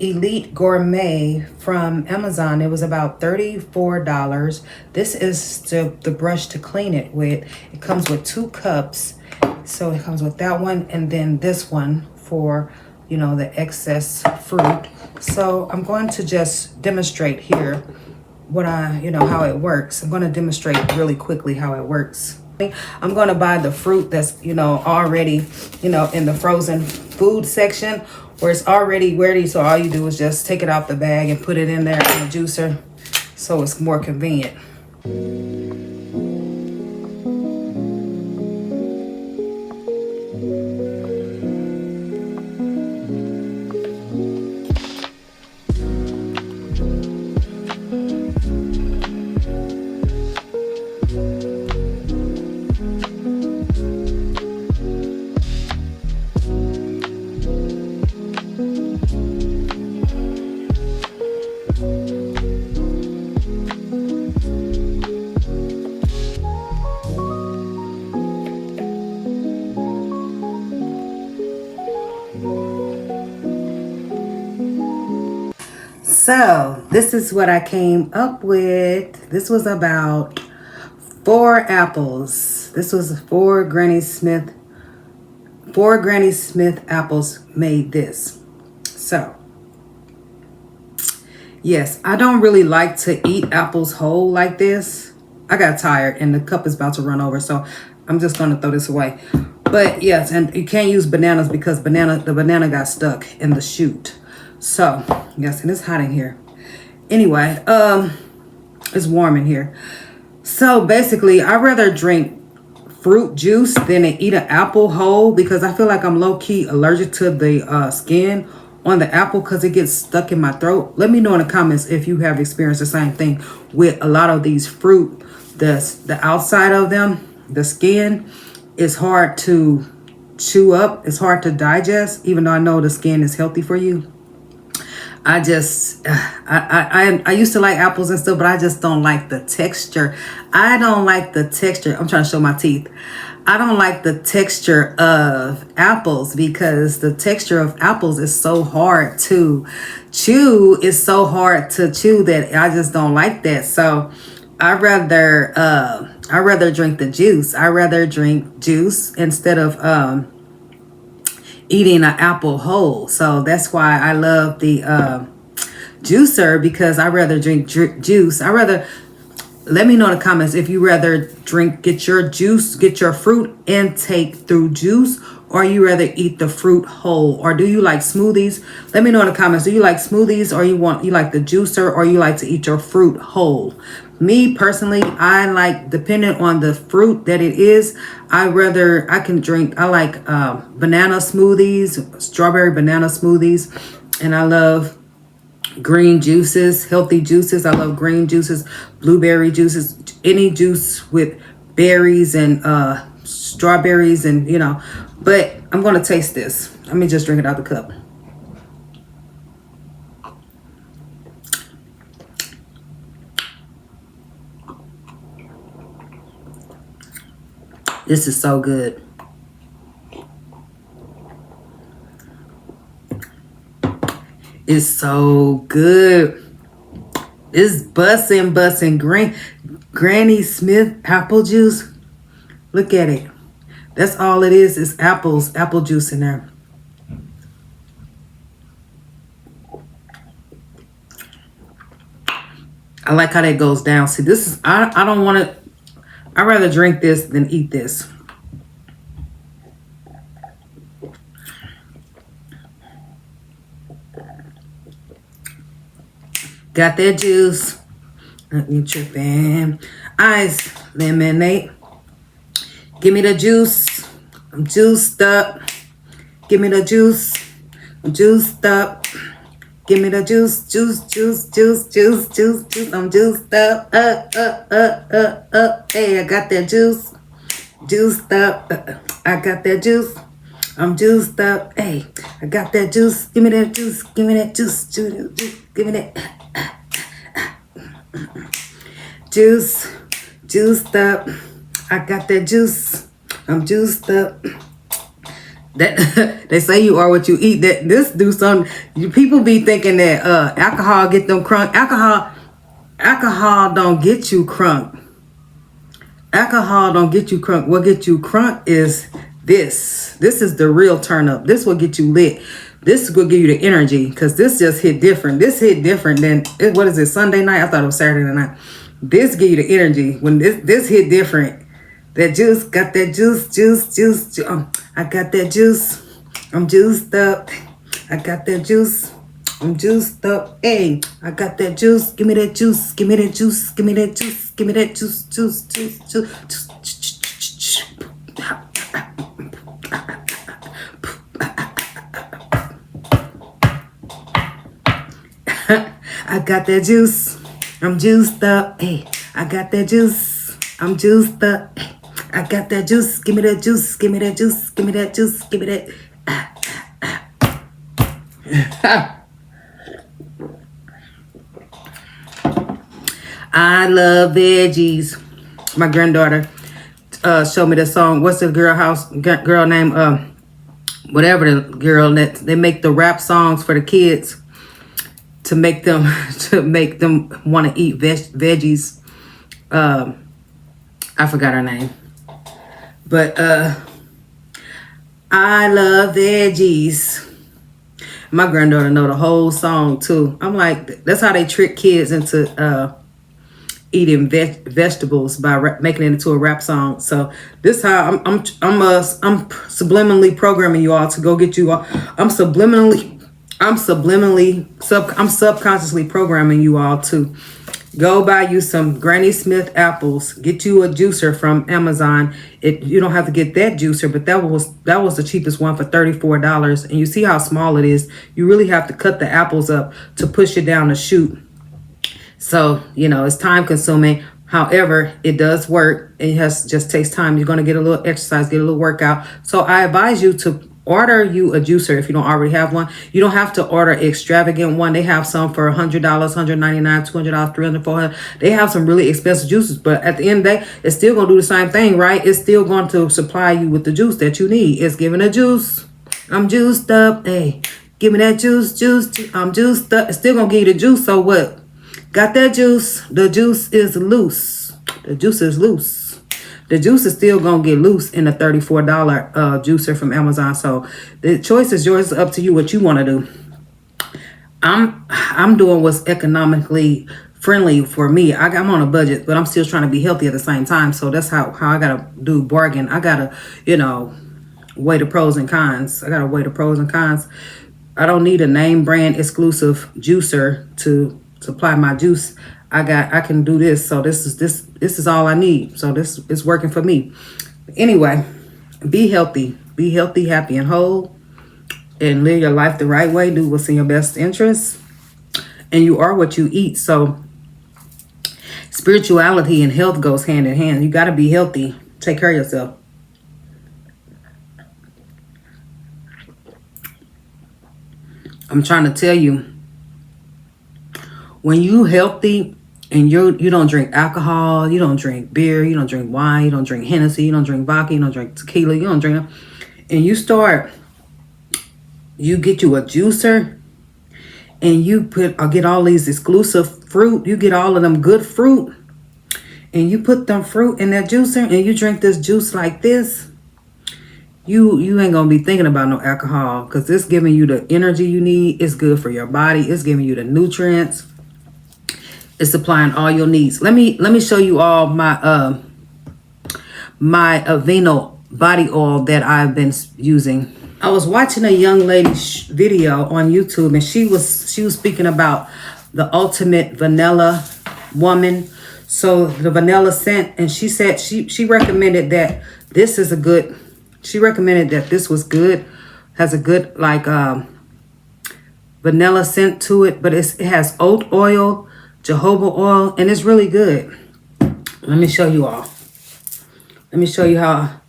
Elite Gourmet from Amazon. It was about $34. This is the brush to clean it with. It comes with 2 cups. So it comes with that one and then this one for, you know, the excess fruit. So I'm going to just demonstrate here what how it works. I'm going to demonstrate really quickly how it works. I'm going to buy the fruit that's, already, in the frozen food section where it's already ready. So all you do is just take it out the bag and put it in there in the juicer. So it's more convenient. So this is what I came up with. This was about 4 apples. This was 4 Granny Smith apples made this. So yes, I don't really like to eat apples whole like this. I got tired and the cup is about to run over, so I'm just gonna throw this away. But yes, and you can't use bananas because the banana got stuck in the chute. So yes, and it's hot in here. Anyway, it's warm in here. So basically, I'd rather drink fruit juice than to eat an apple whole because I feel like I'm low-key allergic to the skin on the apple because it gets stuck in my throat. Let me know in the comments if you have experienced the same thing with a lot of these fruit. The outside of them, the skin, is hard to chew up. It's hard to digest, even though I know the skin is healthy for you. I used to like apples and stuff, but I just don't like the texture. I don't like the texture. I'm trying to show my teeth. I don't like the texture of apples because the texture of apples is so hard to chew. It's so hard to chew that I just don't like that. So I'd rather drink the juice. I'd rather drink juice instead of eating an apple whole. So that's why I love the juicer, because I rather drink juice. Let me know in the comments if you rather get your fruit intake through juice, or you rather eat the fruit whole, or do you like smoothies? Let me know in the comments. Do you like smoothies, or you like the juicer, or you like to eat your fruit whole? Me personally, I like, depending on the fruit that it is, I like banana smoothies, strawberry banana smoothies, and I love green juices, healthy juices. I love green juices, blueberry juices, any juice with berries and strawberries and, but I'm going to taste this. Let me just drink it out the cup. This is so good. It's so good. It's bussin' Granny Smith apple juice. Look at it. That's all it is apple juice in there. I like how that goes down. See, this is, I don't want to, I'd rather drink this than eat this. Got that juice. Let me tripping. Ice lemonade. Give me the juice. I'm juiced up. Give me the juice. I'm juiced up. Give me the juice. I'm juiced up. Hey, I got that juice. Juiced up. I got that juice. I'm juiced up. Hey, I got that juice. Give me that juice. Give me that juice. Give me that juice. Juiced up. I got that juice. I'm juiced up. That they say you are what you eat. That this do something. People be thinking that alcohol get them crunk. Alcohol don't get you crunk. Alcohol don't get you crunk. What get you crunk is this. This is the real turn up. This will get you lit. This will give you the energy because this just hit different. This hit different than what is it? Sunday night? I thought it was Saturday night. This give you the energy when this hit different. That juice got that juice. I got that juice. I'm juiced up. I got that juice. I'm juiced up. Hey, I got that juice. Give me that juice. Give me that juice. Give me that juice. Give me that juice. Juice. I got that juice. I'm juiced up. Hey, I got that juice. I'm juiced up. I got that juice. Give me that juice. Give me that juice. Give me that juice. Give me that. I love veggies. My granddaughter showed me the song. What's the girl name? Whatever the girl that they make the rap songs for the kids to make them want to eat veggies. I forgot her name. But I love veggies. My granddaughter know the whole song too. I'm like, that's how they trick kids into eating vegetables by making it into a rap song. So this is how I'm subliminally programming you all to go get you all. I'm subconsciously programming you all to go buy you some Granny Smith apples. Get you a juicer from Amazon. You don't have to get that juicer, but that was the cheapest one for $34. And you see how small it is. You really have to cut the apples up to push it down the chute. So, it's time consuming. However, it does work. It just takes time. You're going to get a little exercise, get a little workout. So I advise you to order you a juicer if you don't already have one. You don't have to order an extravagant one. They have some for $100, $199, $200, $300, $400. They have some really expensive juices, but at the end of the day, it's still going to do the same thing, right? It's still going to supply you with the juice that you need. It's giving a juice. I'm juiced up. Hey, give me that juice. I'm juiced up. It's still going to give you the juice. So what? Got that juice. The juice is loose. The juice is loose. The juice is still going to get loose in a $34 juicer from Amazon. So the choice is yours. It's up to you what you want to do. I'm doing what's economically friendly for me. I'm on a budget, but I'm still trying to be healthy at the same time. So that's how I got to do bargain. I got to, weigh the pros and cons. I don't need a name brand exclusive juicer to supply my juice. I can do this. So this is all I need. So this is working for me. Anyway, be healthy, happy and whole, and live your life the right way. Do what's in your best interest. And you are what you eat. So spirituality and health goes hand in hand. You got to be healthy. Take care of yourself. I'm trying to tell you, when you healthy and you don't drink alcohol, you don't drink beer, you don't drink wine, you don't drink Hennessy, you don't drink vodka, you don't drink tequila, you don't drink, and you get you a juicer and you get all these exclusive fruit, you get all of them good fruit, and you put them fruit in that juicer and you drink this juice like this, you ain't gonna be thinking about no alcohol, because it's giving you the energy you need. It's good for your body. It's giving you the nutrients. It's supplying all your needs. Let me show you all my my Aveeno body oil that I've been using. I was watching a young lady's video on YouTube, and she was speaking about the ultimate vanilla woman. So the vanilla scent, and she said she recommended that this is a good. She recommended that this was good, has a good vanilla scent to it, but it has oat oil, jojoba oil, and it's really good. Let me show you all. Let me show you how.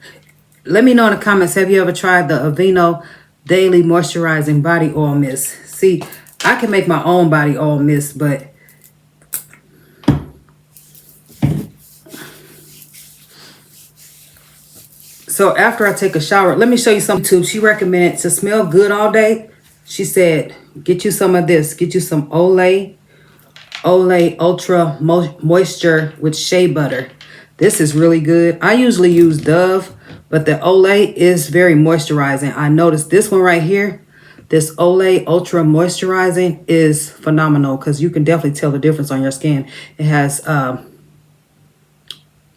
Let me know in the comments, have you ever tried the Aveeno Daily Moisturizing Body Oil Mist? See, I can make my own body oil mist, but So after I take a shower, let me show you some too. She recommended to smell good all day. She said, get you some of this. Get you some Olay Ultra Moisture with shea butter. This is really good. I usually use Dove, but the Olay is very moisturizing. I noticed this one right here. This Olay Ultra Moisturizing is phenomenal because you can definitely tell the difference on your skin. It has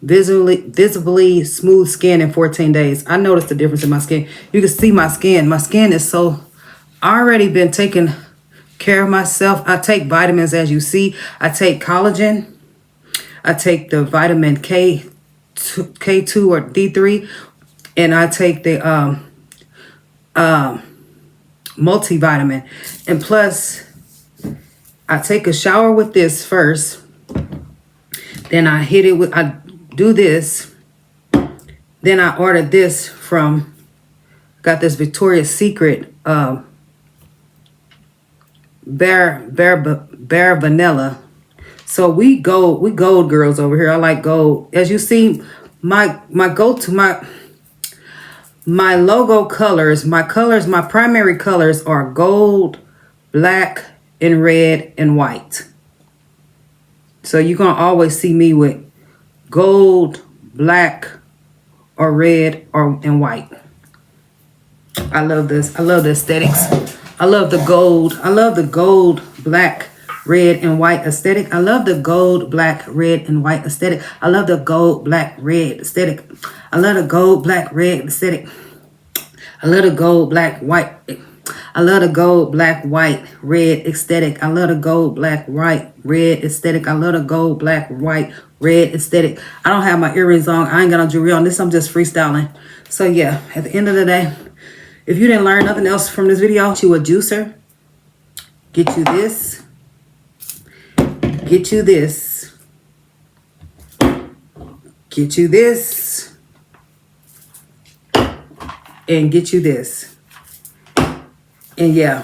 visibly smooth skin in 14 days. I noticed the difference in my skin. You can see my skin. My skin is so... I already been taking care of myself. I take vitamins, as you see. I take collagen. I take the vitamin K2 or D3, and I take the multivitamin. And plus, I take a shower with this first. Then I hit it with, I do this. Then I ordered this from, got this Victoria's Secret Bare Vanilla. So we gold girls over here. I like gold. As you see, my logo colors, my primary colors are gold, black, and red and white. So you're gonna always see me with gold, black, or red, and white. I love this. I love the aesthetics. I love the gold. I love the gold, black, red, and white aesthetic. I love the gold, black, red, and white aesthetic. I love the gold, black, red aesthetic. I love the gold, black, red aesthetic. I love the gold, black, white. I love the gold, black, white, red aesthetic. I love the gold, black, white, red aesthetic. I love the gold, black, white, red aesthetic. I don't have my earrings on. I ain't got no jewelry on. This I'm just freestyling. So yeah, at the end of the day, if you didn't learn nothing else from this video, get you a juicer. Get you this. Get you this. Get you this. And get you this. And yeah,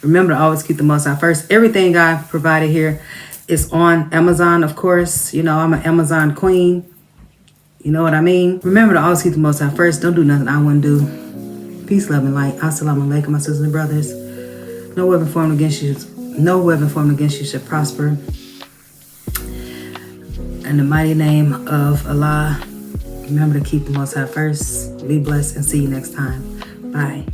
remember to always keep the Most High first. Everything I provided here is on Amazon, of course. You know, I'm an Amazon queen. You know what I mean? Remember to always keep the Most High first. Don't do nothing I wouldn't do. Peace, love, and light. Assalamu alaikum, my sisters and brothers. No weapon formed against you should prosper. In the mighty name of Allah, remember to keep the Most High first. Be blessed and see you next time. Bye.